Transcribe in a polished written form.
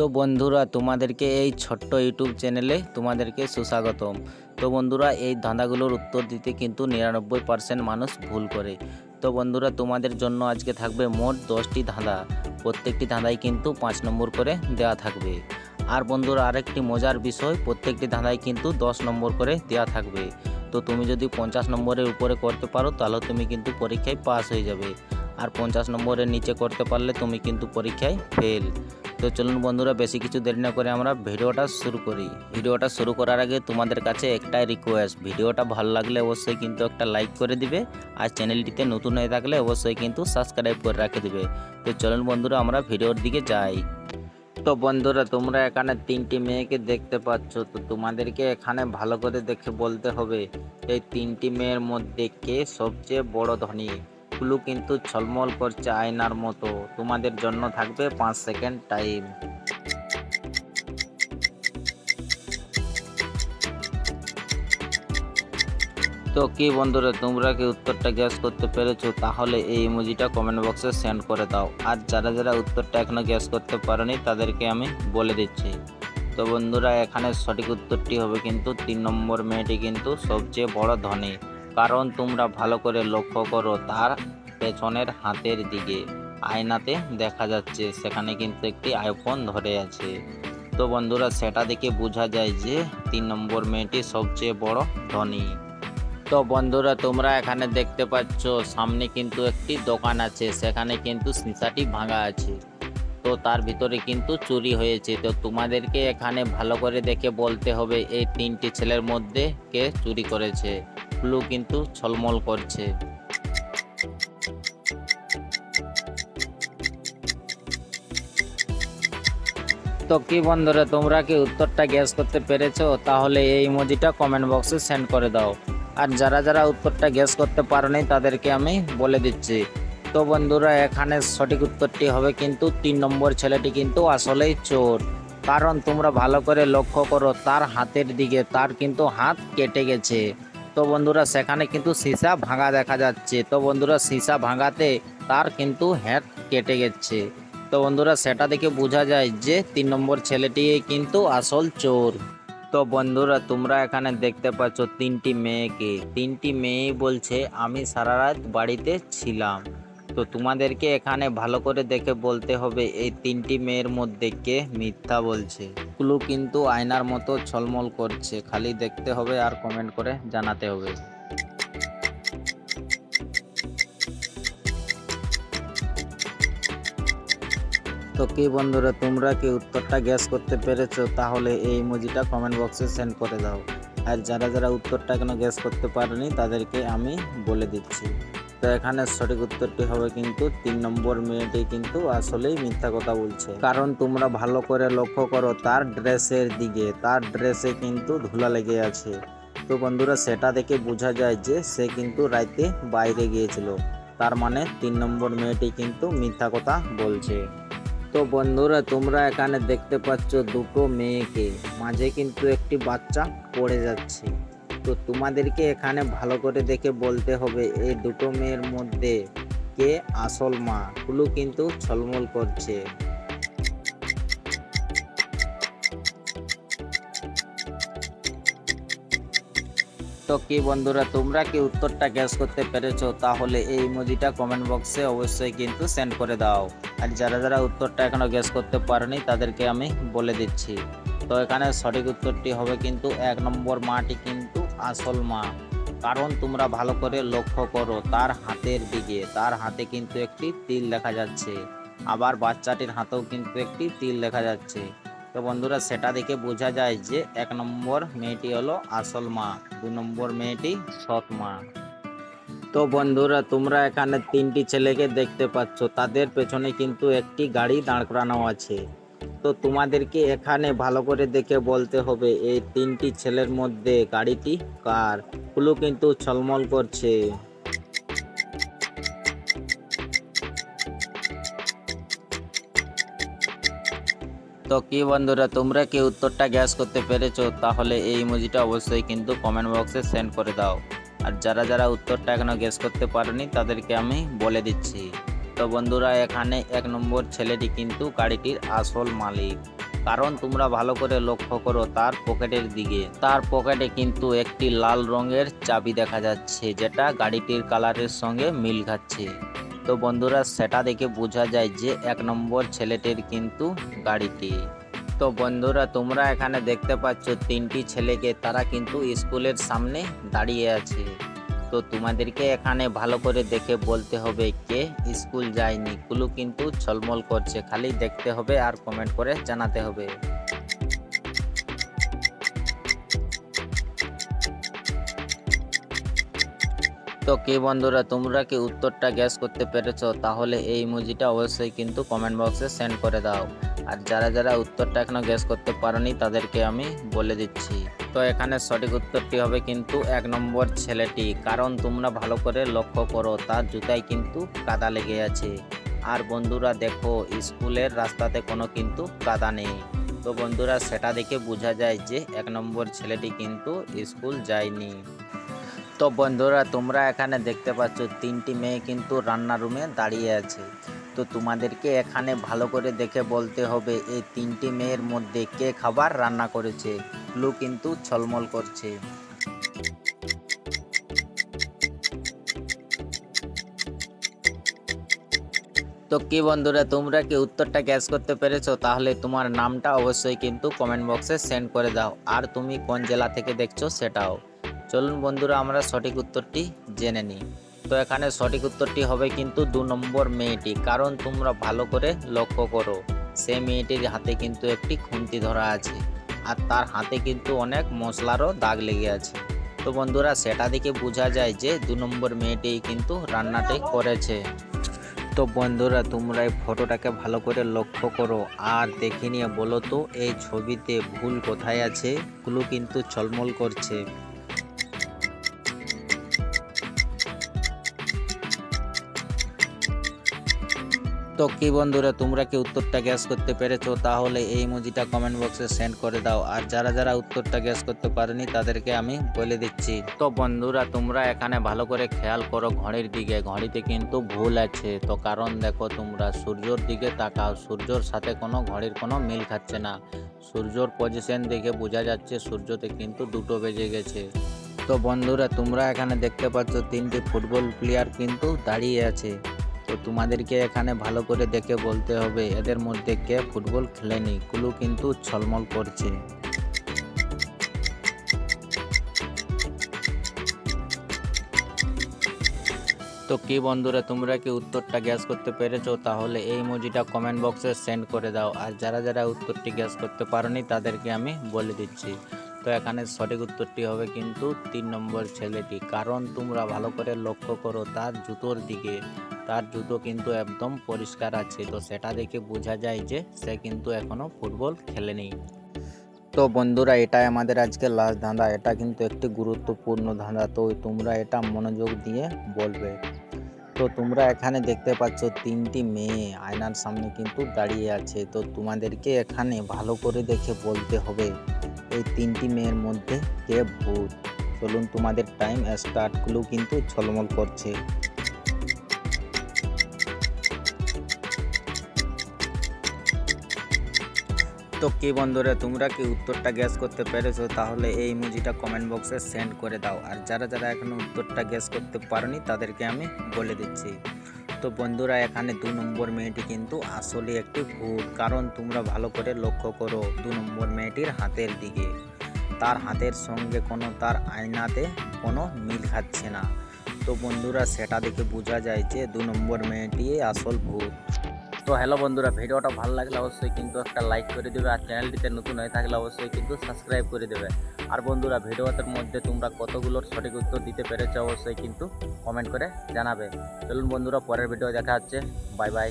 তো বন্ধুরা তোমাদেরকে এই ছোট্ট ইউটিউব চ্যানেলে তোমাদেরকে সুস্বাগতম। তো বন্ধুরা এই ধাঁধাগুলোর উত্তর দিতে কিন্তু 99% মানুষ ভুল করে। তো বন্ধুরা তোমাদের জন্য আজকে থাকবে মোট 10টি ধাঁধা। প্রত্যেকটি ধাঁধাই কিন্তু 5 নম্বর করে দেওয়া থাকবে। আর বন্ধুরা আরেকটি মজার বিষয়, প্রত্যেকটি ধাঁধাই কিন্তু 10 নম্বর করে দেওয়া থাকবে। তো তুমি যদি 50 নম্বরের উপরে করতে পারো তাহলে তুমি কিন্তু পরীক্ষায় পাস হয়ে যাবে। আর 50 নম্বরের নিচে করতে পারলে তুমি কিন্তু পরীক্ষায় ফেল। তো চলুন বন্ধুরা বেশি কিছু দেরি না করে আমরা ভিডিওটা শুরু করি। ভিডিওটা শুরু করার আগে তোমাদের কাছে একটাই রিকোয়েস্ট, ভিডিওটা ভালো লাগলে অবশ্যই কিন্তু একটা লাইক করে দিবে। আর চ্যানেলটিতে নতুন হয়ে থাকলে অবশ্যই কিন্তু সাবস্ক্রাইব করে রেখে দিবে। তো চলুন বন্ধুরা আমরা ভিডিওর দিকে যাই। তো বন্ধুরা তোমরা এখানে 3টি মেয়েকে দেখতে পাচ্ছ। তো তোমাদেরকে এখানে ভালো করে দেখে বলতে হবে এই 3টি মেয়ের মধ্যে কে সবচেয়ে বড় ধনী। ক্লু কিন্তু ঝলমল করছে আয়নার মতো। তোমাদের জন্য থাকবে 5 সেকেন্ড টাইম। তো কি বন্ধুরা তোমরা কি উত্তরটা গ্যাস করতে পেরেছো? তাহলে এই ইমোজিটা কমেন্ট বক্সে সেন্ড করে দাও। আর যারা যারা উত্তরটা এখনো গ্যাস করতে পারোনি তাদেরকে আমি বলে দিচ্ছি। তো বন্ধুরা এখানে সঠিক উত্তরটি হবে কিন্তু 3 নম্বর মেয়েটি কিন্তু সবচেয়ে বড় ধনী। কারণ তোমরা ভালো করে লক্ষ্য করো, তার পেছনের হাতের দিকে আয়নাতে দেখা যাচ্ছে সেখানে কিন্তু একটি আইফোন ধরে আছে। তো বন্ধুরা সেটা দেখে বোঝা যায় যে 3 নম্বর মেয়েটি সবচেয়ে বড় ধনী। তো বন্ধুরা তোমরা এখানে দেখতে পাচ্ছ সামনে কিন্তু একটি দোকান আছে, সেখানে কিন্তু শিশাটি ভাঙা আছে। তো তার ভিতরে কিন্তু চুরি হয়েছে। তো তোমাদেরকে এখানে ভালো করে দেখে বলতে হবে এই 3টি ছেলের মধ্যে কে চুরি করেছে। ক্লু কিন্তু ছলমল করছে। তো কি বন্ধুরা তোমরা কি উত্তরটা গ্যাস করতে পেরেছো? তাহলে এই ইমোজিটা কমেন্ট বক্সে সেন্ড করে দাও। আর যারা যারা উত্তরটা গ্যাস করতে পারোনি তাদেরকে আমি বলে দিচ্ছি। তো বন্ধুরা এখানে সঠিক উত্তরটি হবে কিন্তু 3 নম্বর ছেলেটি কিন্তু আসলেই চোর। কারণ তোমরা ভালো করে লক্ষ্য করো তার হাতের দিকে, তার কিন্তু হাত কেটে গেছে। তো বন্ধুরা সেখানে কিন্তু সীসা ভাঙা দেখা যাচ্ছে। তো বন্ধুরা সীসা ভাঙাতে তার কিন্তু হাত কেটে গেছে। তো বন্ধুরা সেটা দেখে বোঝা যায় যে 3 নম্বর ছেলেটি কিন্তু আসল চোর। তো বন্ধুরা তোমরা এখানে দেখতে পাচ্ছ 3টি মেয়েকে। 3টি মেয়েই বলছে আমি সারা রাত বাড়িতে ছিলাম। তো তোমাদেরকে এখানে ভালো করে দেখে বলতে হবে এই 3টি মেয়ের মধ্যে কে মিথ্যা বলছে। ক্লু কিন্তু আয়নার মতো ঝলমল করছে, খালি দেখতে হবে আর কমেন্ট করে জানাতে হবে। তো কি বন্ধুরা তোমরা কি উত্তরটা গ্যাস করতে পেরেছো? তাহলে এই ইমোজিটা কমেন্ট বক্সে সেন্ড করে দাও। আর যারা যারা উত্তরটা এখনো গ্যাস করতে পারেনি তাদেরকে আমি বলে দিচ্ছি। তো এখানে সঠিক উত্তরটি হবে কিন্তু 3 নম্বর মেয়েটি কিন্তু আসলেই মিথ্যা কথা বলছে। কারণ তোমরা ভালো করে লক্ষ্য করো তার ড্রেসের দিকে, তার ড্রেসে কিন্তু ধুলা লেগে আছে। তো বন্ধুরা সেটা দেখে বোঝা যায় যে সে কিন্তু রাতে বাইরে গিয়েছিল। তার মানে 3 নম্বর মেয়েটি কিন্তু মিথ্যা কথা বলছে। তো বন্ধুরা তোমরা এখানে দেখতে পাচ্ছ দুটো মেয়েকে, মাঝে কিন্তু একটি বাচ্চা পড়ে যাচ্ছে। তো তোমাদেরকে এখানে ভালো করে দেখে বলতে হবে এই দুটো মেয়ের মধ্যে কে আসল মা। ক্লু কিন্তু ছলমল করছে। তো কি বন্ধুরা তোমরা কি উত্তরটা গ্যাস করতে পেরেছো? তাহলে এই ইমোজিটা কমেন্ট বক্সে অবশ্যই কিন্তু সেন্ড করে দাও। আর যারা যারা উত্তরটা এখনো গ্যাস করতে পারেনি তাদেরকে আমি বলে দিচ্ছি। তো এখানে সঠিক উত্তরটি হবে কিন্তু 1 নম্বর মাটি কিন্তু আসল মা। কারণ তোমরা ভালো করে লক্ষ্য করো তার হাতের দিকে, তার হাতে কিন্তু একটি তিল দেখা যাচ্ছে। আবার বাচ্চাটির হাতেও কিন্তু একটি তিল দেখা যাচ্ছে। তো বন্ধুরা সেটা দেখে বোঝা যায় যে 1 নম্বর মেয়েটি হলো আসল মা, 2 নম্বর মেয়েটি সৎ মা। তো বন্ধুরা তোমরা এখানে 3টি ছেলেকে দেখতে পাচ্ছ, তাদের পেছনে কিন্তু একটি গাড়ি দাঁড় করানো আছে। তো তোমাদেরকে এখানে ভালো করে দেখে বলতে হবে এই 3টি ছেলের মধ্যে গাড়িটি কার। ক্লু কিন্তু ছলমল করছে। তো কি বন্ধুরা তোমরা কি উত্তরটা গ্যাস করতে পেরেছো? তাহলে এই ইমোজিটা অবশ্যই কিন্তু কমেন্ট বক্সে সেন্ড করে দাও। আর যারা যারা উত্তরটা এখনো গ্যাস করতে পারেনি তাদেরকে আমি বলে দিচ্ছি। তো বন্ধুরা এখানে 1 নম্বর ছেলেটি কিন্তু গাড়িটির আসল মালিক। কারণ তোমরা ভালো করে লক্ষ্য করো তার পকেটের দিকে। তার পকেটে কিন্তু একটি লাল রঙের চাবি দেখা যাচ্ছে, যেটা গাড়িটির কালারের সঙ্গে মিল খাচ্ছে। তো বন্ধুরা সেটা দেখে বোঝা যায় যে 1 নম্বর ছেলেটির কিন্তু গাড়িটি। তো বন্ধুরা তোমরা এখানে দেখতে পাচ্ছ 3টি ছেলেকে, তারা কিন্তু স্কুলের সামনে দাঁড়িয়ে আছে। তো তোমাদেরকে এখানে ভালো করে দেখে বলতে হবে কে স্কুল যায়নি। কুলু কিন্তু ঝলমল করছে, খালি দেখতে হবে আর কমেন্ট করে জানাতে হবে। তো কি বন্ধুরা তোমরা কি উত্তরটা গ্যাস করতে পেরেছো? তাহলে এই ইমোজিটা অবশ্যই কিন্তু কমেন্ট বক্সে সেন্ড করে দাও। আর যারা যারা উত্তরটা এখনো গ্যাস করতে পারোনি তাদেরকে আমি বলে দিচ্ছি। তো এখানে সঠিক উত্তরটি হবে কিন্তু 1 নম্বর ছেলেটি, কারণ তোমরা ভালো করে লক্ষ্য করো তার জুতায় কিন্তু কাদা লেগে আছে। আর বন্ধুরা দেখো স্কুলের রাস্তাতে কোনো কিন্তু কাদা নেই। তো বন্ধুরা সেটা দেখে বোঝা যায় যে 1 নম্বর ছেলেটি কিন্তু স্কুল যায়নি। তো বন্ধুরা তোমরা এখানে দেখতে পাচ্ছ 3টি মেয়ে কিন্তু রান্না রুমে দাঁড়িয়ে আছে। তো তোমাদেরকে এখানে ভালো করে দেখে বলতে হবে এই 3টি মেয়ের মধ্যে কে খাবার রান্না করেছে। ক্লু কিন্তু ঝলমল করছে। তো কি বন্ধুরা তোমরা কি উত্তরটা গ্যাস করতে পেরেছো? তাহলে তোমার নামটা অবশ্যই কিন্তু কমেন্ট বক্সে সেন্ড করে দাও, আর তুমি কোন জেলা থেকে দেখছো সেটাও। চলুন বন্ধুরা আমরা সঠিক উত্তরটি জেনে নিই। তো এখানে সঠিক উত্তরটি হবে কিন্তু 2 নম্বর মেয়েটি, কারণ তোমরা ভালো করে লক্ষ্য করো সেই মেয়েটির হাতে কিন্তু একটি খুন্তি ধরা আছে, আর তার হাতে কিন্তু অনেক মশলারও দাগ লেগে আছে। তো বন্ধুরা সেটা দেখে বোঝা যায় যে 2 নম্বর মেয়েটি কিন্তু রান্নাটি করেছে। তো বন্ধুরা তোমরা এই ফটোটাকে ভালো করে লক্ষ্য করো আর দেখে নিয়ে বলো তো এই ছবিতে ভুল কোথায় আছে। ক্লু কিন্তু ঝলমল করছে। তো কি বন্ধুরা তোমরা কি উত্তরটা গ্যাস করতে পেরেছো? তাহলে এই ইমোজিটা কমেন্ট বক্সে সেন্ড করে দাও। আর যারা যারা উত্তরটা গ্যাস করতে পারেনি তাদেরকে আমি বলে দিচ্ছি। তো বন্ধুরা তোমরা এখানে ভালো করে খেয়াল করো ঘড়ির দিকে, ঘড়িতে কিন্তু ভুল আছে। তো কারণ দেখো তোমরা সূর্যর দিকে তাকাও, সূর্যর সাথে কোনো ঘড়ির কোনো মিল খাচ্ছে না। সূর্যর পজিশন দেখে বোঝা যাচ্ছে সূর্যতে কিন্তু 2টো বেজে গেছে। তো বন্ধুরা তোমরা এখানে দেখতে পাচ্ছ 3টি ফুটবল প্লেয়ার কিন্তু দাঁড়িয়ে আছে। তো তোমাদেরকে এখানে ভালো করে দেখে বলতে হবে এদের মধ্যে কে ফুটবল খেলেনি। ক্লু কিন্তু ঝলমল করছে। তো কি বন্ধুরা তোমরা কি উত্তরটা গ্যাস করতে পেরেছো? তাহলে এই ইমোজিটা কমেন্ট বক্সে সেন্ড করে দাও। আর যারা যারা উত্তরটি গ্যাস করতে পারোনি তাদেরকে আমি বলে দিচ্ছি। তো এখানে সঠিক উত্তরটি হবে কিন্তু 3 নম্বর ছেলেটি, কারণ তোমরা ভালো করে লক্ষ্য করো তার জুতোর দিকে। তার জুতো কিন্তু একদম পরিষ্কার আছে। তো সেটা দেখে বোঝা যায় যে সে কিন্তু এখনো ফুটবল খেলেনি। তো বন্ধুরা এটাই আমাদের আজকে লাস্ট ধাঁধা। এটা কিন্তু একটি গুরুত্বপূর্ণ ধাঁধা, তো তোমরা এটা মনোযোগ দিয়ে বলবে। তো তোমরা এখানে দেখতে পাচ্ছ 3টি মেয়ে আয়নার সামনে কিন্তু দাঁড়িয়ে আছে। তো তোমাদেরকে এখানে ভালো করে দেখে বলতে হবে এই 3টি মেয়ের মধ্যে কে ভূত। চলুন তোমাদের টাইম স্টার্ট। ক্লু কিন্তু ঝলমল করছে। তো কি বন্ধুরা তোমরা কি উত্তরটা গ্যাস করতে পেরেছো? তাহলে এই ইমোজিটা কমেন্ট বক্সে সেন্ড করে দাও। আর যারা যারা এখনো উত্তরটা গ্যাস করতে পারোনি তাদেরকে আমি বলে দিচ্ছি। তো বন্ধুরা এখানে 2 নম্বর মেয়েটি কিন্তু আসলে একটি ভূত, কারণ তোমরা ভালো করে লক্ষ্য করো 2 নম্বর মেয়েটির হাতের দিকে। তার হাতের সঙ্গে কোনো তার আয়নাতে কোনো মিল খাচ্ছে না। তো বন্ধুরা সেটা দেখে বোঝা যায় যে 2 নম্বর মেয়েটি আসল ভূত। তো হ্যালো বন্ধুরা, ভিডিওটা ভালো লাগলে অবশ্যই কিন্তু একটা লাইক করে দেবে, আর চ্যানেলটিতে নতুন হয়ে থাকলে অবশ্যই কিন্তু সাবস্ক্রাইব করে দেবে। আর বন্ধুরা ভিডিওটার মধ্যে তোমরা কতগুলোর সঠিক উত্তর দিতে পেরেছো অবশ্যই কিন্তু কমেন্ট করে জানাবে। চলুন বন্ধুরা পরের ভিডিও দেখা হচ্ছে। Bye bye.